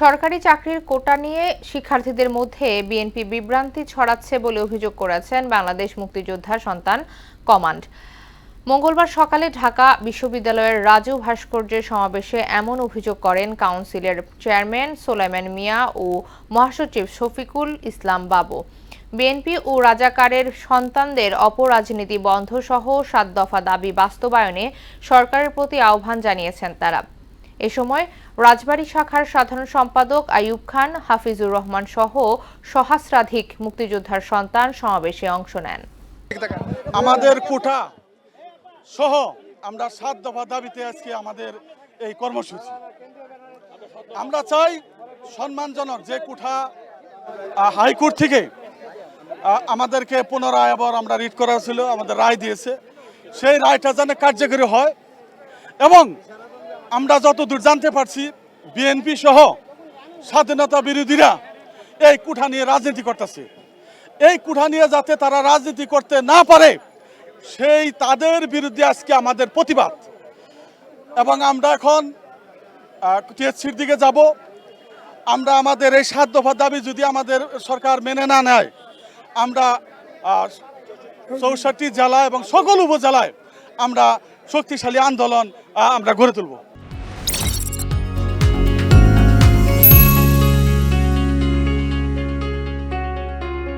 সরকারি চাকরির কোটা নিয়ে শিক্ষার্থীদের মধ্যে বিএনপি বিভ্রান্তি ছড়াচ্ছে বলে অভিযোগ করেছেন বাংলাদেশ মুক্তিযোদ্ধা সন্তান কমান্ড। মঙ্গলবার সকালে ঢাকা বিশ্ববিদ্যালয়ের রাজু ভাস্কর্যের সমাবেশে এমন অভিযোগ করেন কাউন্সিলের চেয়ারম্যান সোলাইমান মিয়া ও মহাসচিব শফিকুল ইসলাম বাবু। বিএনপি ও রাজাকারের সন্তানদের অপরাজনীতি বন্ধ সহ ৭ দফা দাবি বাস্তবায়নে সরকারের প্রতি আহ্বান জানিয়েছেন তারা। এ সময় রাজবাড়ী শাখার সাধারণ সম্পাদক আইয়ুব খান, হাফিজুর রহমান সহ সহস্রাধিক মুক্তিযোদ্ধার সন্তান সমাবেশে অংশ নেন। আমাদের কোটা সহ আমরা ৭ দফা দাবিতে আজকে আমাদের এই কর্মসূচি। আমরা চাই সম্মানজনক যে কোটা হাইকোর্ট থেকে আমাদেরকে পুনরায় আবার আমরা রিট করা ছিল, আমাদের রায় দিয়েছে, সেই রায়টা যেন কার্যকরী হয়। এবং আমরা যতদূর জানতে পারছি বিএনপি সহ স্বাধীনতা বিরোধীরা এই কোটা নিয়ে রাজনীতি করতেছে। এই কোটা নিয়ে যাতে তারা রাজনীতি করতে না পারে সেই তাদের বিরুদ্ধে আজকে আমাদের প্রতিবাদ। এবং আমরা এখন টিএসসির দিকে যাব। আমরা আমাদের এই ৭ দফা দাবি যদি আমাদের সরকার মেনে না নেয়, আমরা ৬৪ জেলা এবং সকল উপজেলায় আমরা শক্তিশালী আন্দোলন আমরা গড়ে তুলব।